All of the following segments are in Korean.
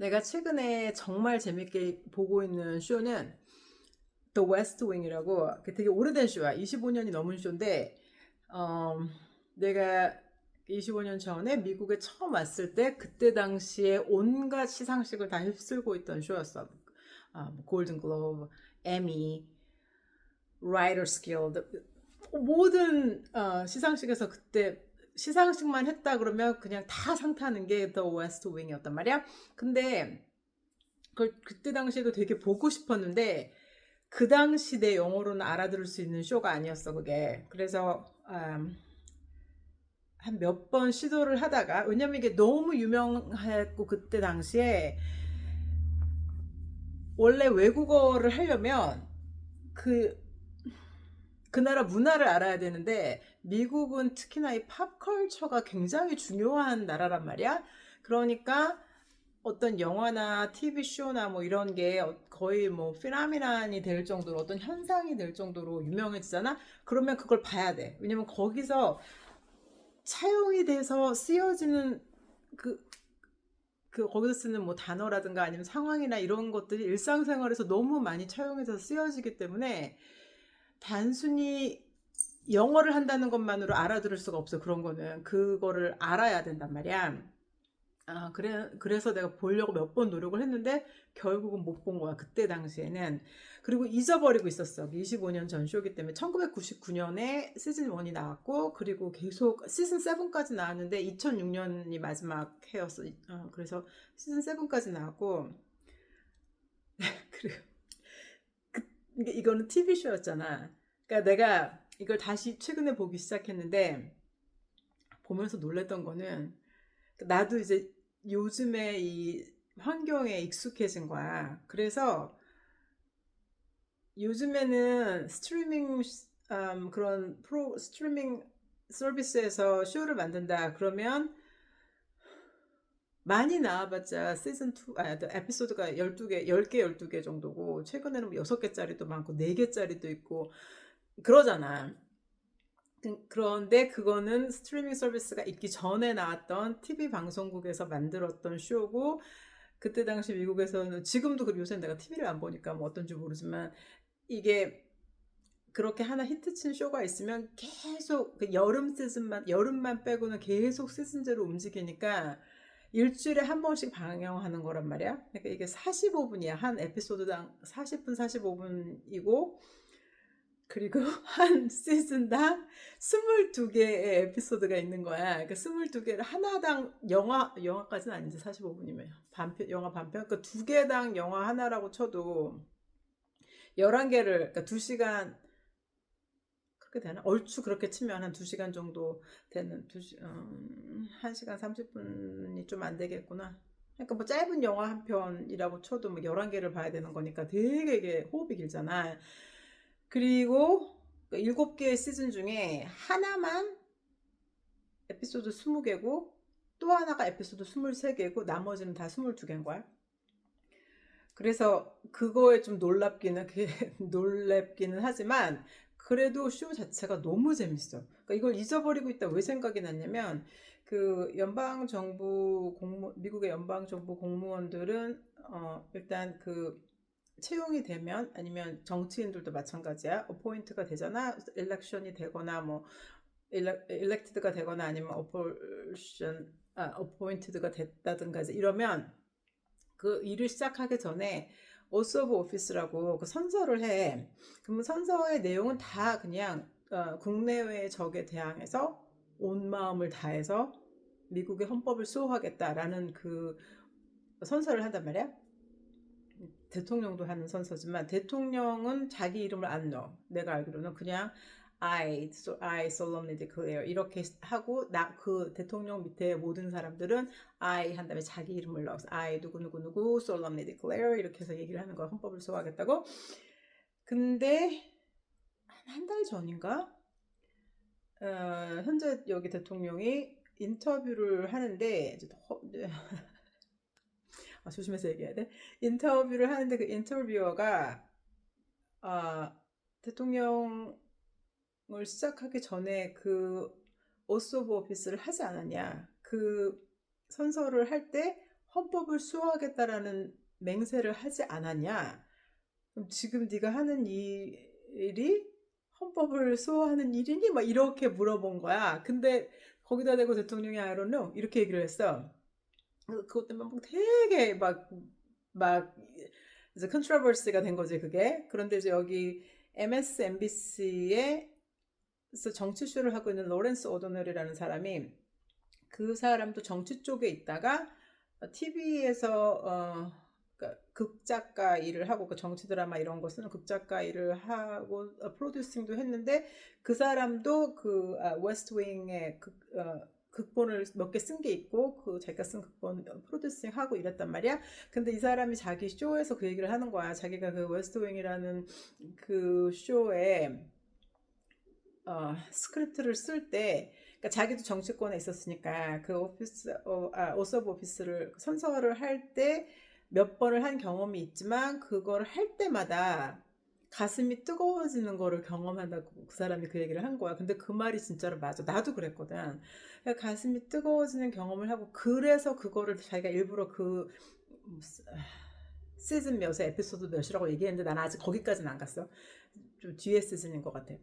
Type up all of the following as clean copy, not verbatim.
내가 최근에 정말 재밌게 보고 있는 쇼는 The West Wing이라고 되게 오래된 쇼야. 25년이 넘은 쇼인데 어, 내가 25년 전에 미국에 처음 왔을 때 그때 당시에 온갖 시상식을 다 휩쓸고 있던 쇼였어. 뭐 골든 글로브, 에미, 라이터스 길드 모든 시상식에서 그때 시상식만 했다 그러면 그냥 다 상 타는 게 The West Wing이었단 말이야. 근데 그걸 그때 당시에도 되게 보고 싶었는데 그 당시 내 영어로는 알아들을 수 있는 쇼가 아니었어 그게. 그래서 한 몇 번 시도를 하다가, 왜냐면 이게 너무 유명했고 그때 당시에 원래 외국어를 하려면 그 그 나라 문화를 알아야 되는데 미국은 특히나 이 팝컬처가 굉장히 중요한 나라란 말이야. 그러니까 어떤 영화나 TV 쇼나 뭐 이런 게 거의 뭐 피라미난이 될 정도로 어떤 현상이 될 정도로 유명해지잖아. 그러면 그걸 봐야 돼. 왜냐면 거기서 차용이 돼서 쓰여지는 그, 거기서 쓰는 뭐 단어라든가 아니면 상황이나 이런 것들이 일상생활에서 너무 많이 차용해서 쓰여지기 때문에 단순히 영어를 한다는 것만으로 알아들을 수가 없어. 그런 거는 그거를 알아야 된단 말이야. 그래서 내가 보려고 몇 번 노력을 했는데 결국은 못 본 거야. 그때 당시에는. 그리고 잊어버리고 있었어. 25년 전 쇼기 때문에 1999년에 시즌 1이 나왔고 그리고 계속 시즌 7까지 나왔는데 2006년이 마지막 해였어. 그래서 시즌 7까지 나왔고 그리고 이거는 TV 쇼였잖아. 그러니까 내가 이걸 다시 최근에 보기 시작했는데 보면서 놀랬던 거는 나도 이제 요즘에 이 환경에 익숙해진 거야. 그래서 요즘에는 그런 스트리밍 서비스에서 쇼를 만든다 그러면 많이 나와봤자 시즌 2, 에피소드가 12개, 10개, 12개 정도고 최근에는 뭐 6개짜리도 많고 4개짜리도 있고 그러잖아. 그런데 그거는 스트리밍 서비스가 있기 전에 나왔던 TV 방송국에서 만들었던 쇼고 그때 당시 미국에서는 지금도 요새 내가 TV를 안 보니까 뭐 어떤지 모르지만 이게 그렇게 하나 히트친 쇼가 있으면 계속 그 여름만 빼고는 계속 시즌제로 움직이니까 일주일에 한 번씩 방영하는 거란 말이야. 그러니까 이게 45분이야. 한 에피소드당 40분 45분이고 그리고 한 시즌당 22개의 에피소드가 있는 거야. 그러니까 22개를 하나당 영화까지는 아니지. 45분이면 영화 반편. 그러니까 2개당 영화 하나라고 쳐도 11개를, 그러니까 2시간, 그렇게 되나? 얼추 그렇게 치면 한 2시간 정도 되는, 1시간 30분이 좀 안 되겠구나. 그러니까 뭐 짧은 영화 한 편이라고 쳐도 뭐 11개를 봐야 되는 거니까 되게 이게 호흡이 길잖아. 그리고 7개의 시즌 중에 하나만 에피소드 20개고 또 하나가 에피소드 23개고 나머지는 다 22개인 거야. 그래서 그거에 좀 놀랍기는 하지만 그래도 쇼 자체가 너무 재밌어. 그러니까 이걸 잊어버리고 있다 왜 생각이 났냐면 그 미국의 연방정부 공무원들은 일단 그 채용이 되면 아니면 정치인들도 마찬가지야. 어포인트가 되잖아. 일렉션이 되거나 뭐 일렉트드가 되거나 아니면 어포인트드가 됐다든가 이러면 그 일을 시작하기 전에 오스 오브 오피스라고 그 선서를 해. 그러면 선서의 내용은 다 그냥 국내외의 적에 대항해서 온 마음을 다해서 미국의 헌법을 수호하겠다라는 그 선서를 한단 말이야. 대통령도 하는 선서지만 대통령은 자기 이름을 안 넣어. 내가 알기로는 그냥 I solemnly declare 이렇게 하고 그 대통령 밑에 모든 사람들은 I 한 다음에 자기 이름을 넣어서 I 누구누구누구 solemnly declare 이렇게 해서 얘기를 하는 거야. 헌법을 수호하겠다고. 근데 한 달 전인가 현재 여기 대통령이 인터뷰를 하는데 조심해서 얘기해야 돼. 인터뷰를 하는데 그 인터뷰어가 대통령을 시작하기 전에 그 오스 오브 오피스를 하지 않았냐. 그 선서를 할 때 헌법을 수호하겠다라는 맹세를 하지 않았냐? 그럼 지금 네가 하는 이 일이 헌법을 수호하는 일이니? 막 이렇게 물어본 거야. 근데 거기다 대고 대통령이 I don't know 이렇게 얘기를 했어. 그것 때문에 막 되게 막 이제 컨트로버시가 된 거지 그게. 그런데 이제 여기 MSNBC에서 정치쇼를 하고 있는 로렌스 오도널이라는 사람이, 그 사람도 정치 쪽에 있다가 TV에서 그러니까 극작가 일을 하고, 그 정치 드라마 이런 거 쓰는 극작가 일을 하고 프로듀싱도 했는데, 그 사람도 그 웨스트윙의 극본을 몇 개 쓴 게 있고, 그 자기가 쓴 극본 프로듀싱 하고 이랬단 말이야. 근데 이 사람이 자기 쇼에서 그 얘기를 하는 거야. 자기가 그 웨스트윙이라는 그 쇼에 스크립트를 쓸 때, 그러니까 자기도 정치권에 있었으니까 그 오스 오브 오피스를 선서를 할 때 몇 번을 한 경험이 있지만, 그거를 할 때마다 가슴이 뜨거워지는 거를 경험한다고 그 사람이 그 얘기를 한 거야. 근데 그 말이 진짜로 맞아. 나도 그랬거든. 그러니까 가슴이 뜨거워지는 경험을 하고, 그래서 그거를 자기가 일부러 그 시즌 몇에 에피소드 몇이라고 얘기했는데, 난 아직 거기까지는 안 갔어. 좀 뒤에 시즌인 것 같아.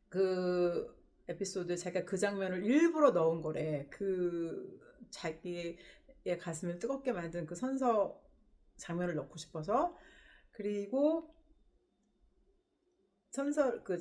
그 에피소드에 자기가 그 장면을 일부러 넣은 거래. 그 자기의 가슴을 뜨겁게 만든 그 선서 장면을 넣고 싶어서. 그리고 선서 그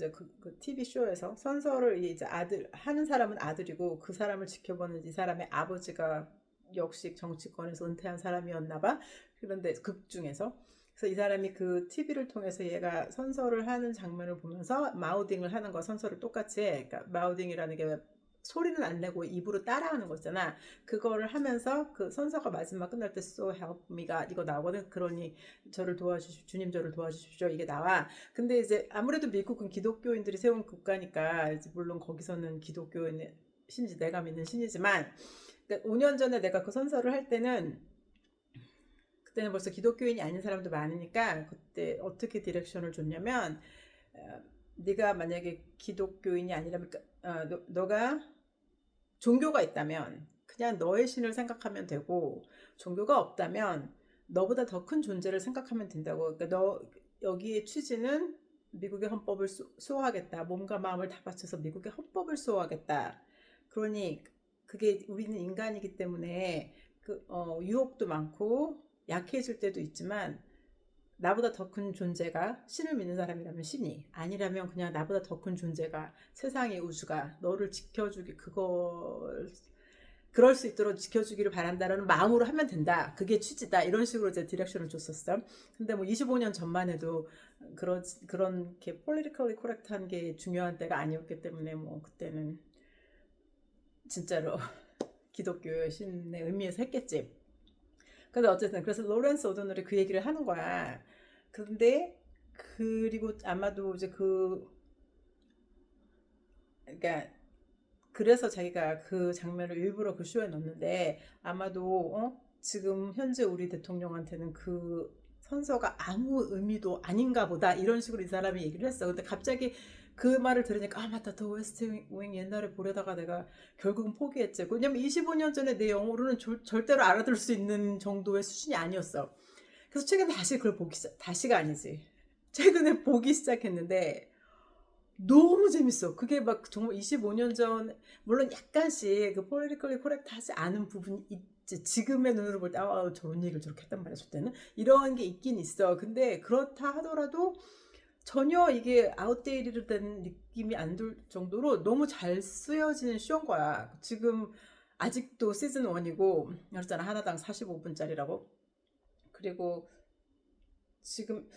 TV 쇼에서 선서를 이제 아들 하는 사람은 아들이고, 그 사람을 지켜보는 이 사람의 아버지가 역시 정치권에서 은퇴한 사람이었나 봐. 그런데 극 중에서. 그래서 이 사람이 그 TV를 통해서 얘가 선서를 하는 장면을 보면서 마우딩을 하는 거, 선서를 똑같이 해. 그러니까 마우딩이라는 게 소리는 안 내고 입으로 따라하는 거잖아. 그거를 하면서 그 선서가 마지막 끝날 때 So help me가 이거 나오거든. 그러니 저를 도와주십시오, 주님 저를 도와주십시오, 이게 나와. 근데 이제 아무래도 미국은 기독교인들이 세운 국가니까, 이제 물론 거기서는 기독교인 신지, 내가 믿는 신이지만, 그러니까 5년 전에 내가 그 선서를 할 때는, 그때는 벌써 기독교인이 아닌 사람도 많으니까, 그때 어떻게 디렉션을 줬냐면, 네가 만약에 기독교인이 아니라면, 너가 종교가 있다면 그냥 너의 신을 생각하면 되고, 종교가 없다면 너보다 더 큰 존재를 생각하면 된다고. 그러니까 너 여기의 취지는 미국의 헌법을 수호하겠다. 몸과 마음을 다 바쳐서 미국의 헌법을 수호하겠다. 그러니 그게, 우리는 인간이기 때문에 유혹도 많고 약해질 때도 있지만, 나보다 더 큰 존재가, 신을 믿는 사람이라면 신이, 아니라면 그냥 나보다 더 큰 존재가, 세상의 우주가 너를 지켜주기, 그럴 수 있도록 지켜주기를 바란다라는 마음으로 하면 된다. 그게 취지다. 이런 식으로 이제 디렉션을 줬었어. 근데 뭐 25년 전만 해도 그런 게 politically correct한 게 중요한 때가 아니었기 때문에, 뭐 그때는 진짜로 기독교의 신의 의미에서 했겠지. 근데 어쨌든 그래서 로렌스 오도널이 그 얘기를 하는 거야. 근데 그리고 아마도 이제 그러니까 그래서 자기가 그 장면을 일부러 그 쇼에 넣었는데, 아마도 지금 현재 우리 대통령한테는 그 선서가 아무 의미도 아닌가 보다, 이런 식으로 이 사람이 얘기를 했어. 근데 갑자기 그 말을 들으니까, 맞다, 더 웨스트 윙 옛날에 보려다가 내가 결국은 포기했지. 왜냐면 25년 전에 내 영어로는 절대로 알아들을 수 있는 정도의 수준이 아니었어. 그래서 최근에 다시 그걸 다시가 아니지, 최근에 보기 시작했는데 너무 재밌어. 그게 막 정말 25년 전, 물론 약간씩 그 politically correct 하지 않은 부분이 있지. 지금의 눈으로 볼 때, 저런 얘기를 저렇게 했단 말이야, 저 때는. 이런 게 있긴 있어. 근데 그렇다 하더라도 전혀 이게 아웃데이티드 된 느낌이 안 들 정도로 너무 잘 쓰여진 쇼인 거야. 지금 아직도 시즌 1이고, 그랬잖아. 하나당 45분짜리라고. 그리고 지금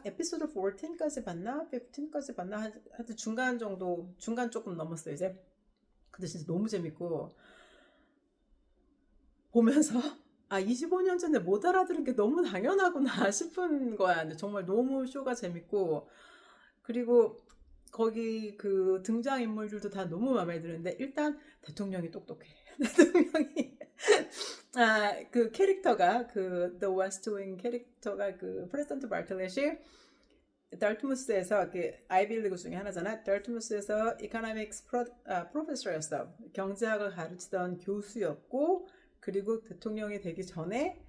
エピソード 14까지 봤나? 15까지 봤나? 하여튼 중간 정도, 중간 조금 넘었어요, 이제. 근데 진짜 너무 재밌고, 보면서 25년 전에 못 알아들은 게 너무 당연하구나 싶은 거야. 근데 정말 너무 쇼가 재밌고, 그리고 거기 그 등장인물들도 다 너무 마음에 드는데, 일단 대통령이 똑똑해. 대통령이 그 캐릭터가, 그 The West Wing 캐릭터가, 그 프레지던트 바클렛이 달트무스에서, 그 아이비리그 중에 하나잖아. 달트무스에서 이코노믹스 프로페서였어. 경제학을 가르치던 교수였고, 그리고 대통령이 되기 전에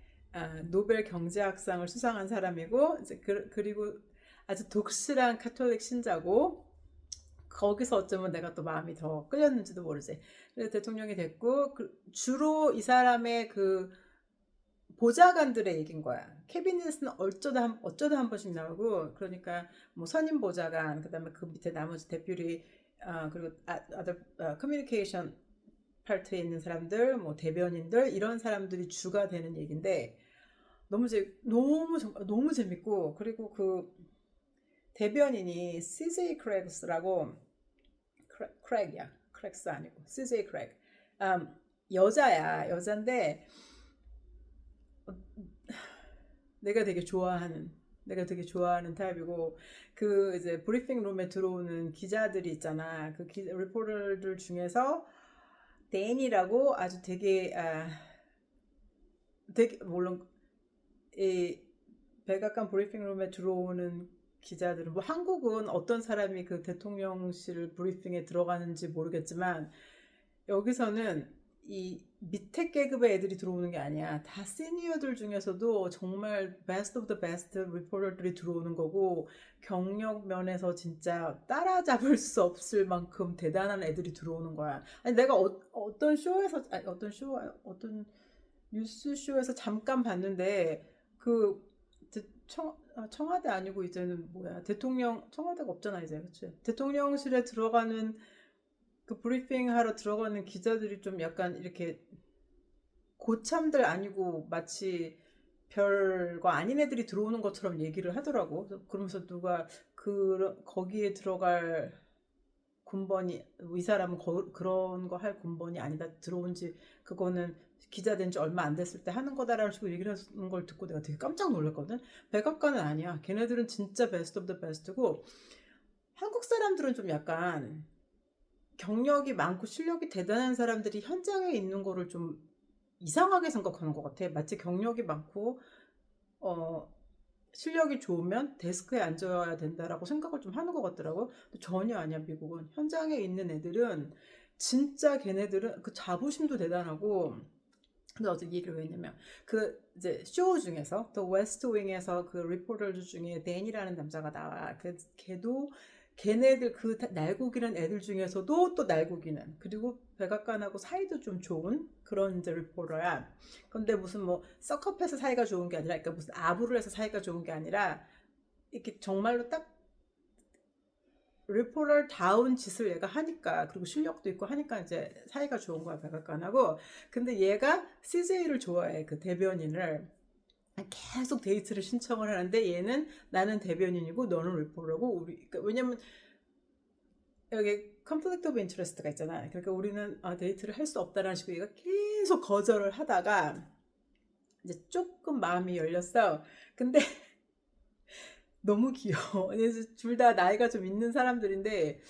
노벨 경제학상을 수상한 사람이고 이제 그리고 아주 독실한 카톨릭 신자고 거기서 어쩌면 내가 또 마음이 더 끌렸는지도 모르지. 그래서 대통령이 됐고 주로 이 사람의 그 보좌관들의 얘기인 거야. 캐비닛은 어쩌다 한 번씩 나오고 그러니까 뭐 선임 보좌관 그다음에 그 밑에 나머지 deputy 그리고 other communication 파트에 있는 사람들 뭐 대변인들 이런 사람들이 주가 되는 얘기인데 너무 재밌고 그리고 그 대변인이 CJ 크랙스라고 크랙이야. 크랙스 아니고 CJ 크랙. 여자인데 내가 되게 좋아하는 타입이고 그 이제 브리핑 룸에 들어오는 기자들이 있잖아. 그 리포터들 중에서 데인이라고 아주 되게 물론 이 백악관 브리핑 룸에 들어오는 기자들은 뭐 한국은 어떤 사람이 그 대통령실 브리핑에 들어가는지 모르겠지만 여기서는 이 밑에 계급의 애들이 들어오는 게 아니야. 다 시니어들 중에서도 정말 베스트 오브 더 베스트 리포터들이 들어오는 거고 경력 면에서 진짜 따라잡을 수 없을 만큼 대단한 애들이 들어오는 거야. 아니 내가 어떤 뉴스 쇼에서 잠깐 봤는데 그 청와대 아니고 이제는 뭐야 청와대가 없잖아 이제 그치? 대통령실에 들어가는 그 브리핑 하러 들어가는 기자들이 좀 약간 이렇게 고참들 아니고 마치 별거 아닌 애들이 들어오는 것처럼 얘기를 하더라고. 그러면서 누가 거기에 들어갈 군번이 이 사람은 그런 거 할 군번이 아니다. 들어온 지 그거는 기자 된 지 얼마 안 됐을 때 하는 거다라는 식으로 얘기를 하는 걸 듣고 내가 되게 깜짝 놀랐거든. 백악관은 아니야. 걔네들은 진짜 베스트 오브 더 베스트고 한국 사람들은 좀 약간 경력이 많고 실력이 대단한 사람들이 현장에 있는 거를 좀 이상하게 생각하는 것 같아. 마치 경력이 많고 실력이 좋으면 데스크에 앉아야 된다라고 생각을 좀 하는 것 같더라고. 전혀 아니야. 미국은 현장에 있는 애들은 진짜 걔네들은 그 자부심도 대단하고. 근데 어제 얘기를 왜 했냐면 그 이제 쇼 중에서 또 웨스트 윙에서 그 리포터 중에 댄이라는 남자가 나와. 걔도 걔네들 그 날고기는 애들 중에서도 또 날고기는 그리고 백악관하고 사이도 좀 좋은 그런 이제 리포터야. 근데 무슨 뭐 썩업해서 사이가 좋은 게 아니라 그러니까 무슨 아부를 해서 사이가 좋은 게 아니라 이렇게 정말로 딱 리포터 다운 짓을 얘가 하니까 그리고 실력도 있고 하니까 이제 사이가 좋은 거야 백악관하고. 근데 얘가 CJ를 좋아해. 그 대변인을 계속 데이트를 신청을 하는데 얘는 나는 대변인이고 너는 리포터고 그러니까 왜냐면 여기 conflict of interest가 있잖아. 그러니까 우리는 데이트를 할 수 없다라는 식으로 얘가 계속 거절을 하다가 이제 조금 마음이 열렸어. 근데 너무 귀여워. 둘 다 나이가 좀 있는 사람들인데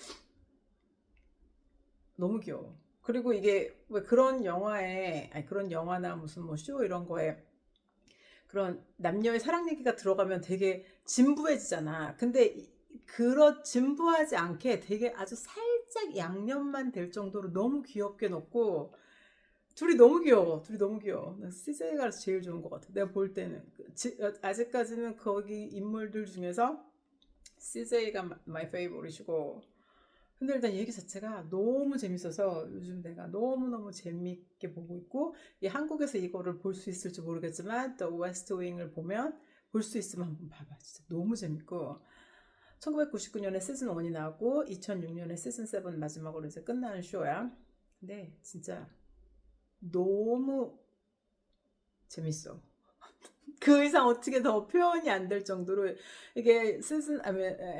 너무 귀여워. 그리고 이게 왜 그런 영화나 무슨 뭐 쇼 이런 거에 그런 남녀의 사랑 얘기가 들어가면 되게 진부해지잖아. 근데 진부하지 않게 되게 아주 살짝 양념만 될 정도로 너무 귀엽게 넣고 둘이 너무 귀여워. CJ가 제일 좋은 것 같아. 내가 볼 때는 아직까지는 거기 인물들 중에서 CJ가 my favorite이고. 근데 일단 얘기 자체가 너무 재밌어서 요즘 내가 너무너무 재밌게 보고 있고 한국에서 이거를 볼 수 있을지 모르겠지만 또 웨스트 윙을 보면 볼 수 있으면 한번 봐봐. 진짜 너무 재밌고 1999년에 시즌 1이 나왔고 2006년에 시즌 7 마지막으로 이제 끝나는 쇼야. 근데 진짜 너무 재밌어. 그 이상 어떻게 더 표현이 안 될 정도로 이게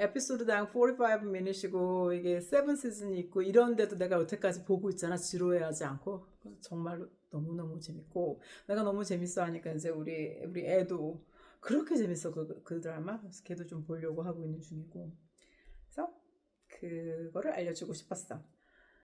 에피소드당 45미닛이고 이게 7 시즌이 있고 이런데도 내가 여태까지 보고 있잖아. 지루해하지 않고. 정말로 너무너무 재밌고 내가 너무 재밌어 하니까 이제 우리 애도 그렇게 재밌어 그 드라마. 그래서 걔도 좀 보려고 하고 있는 중이고. 그래서 그거를 알려주고 싶었어.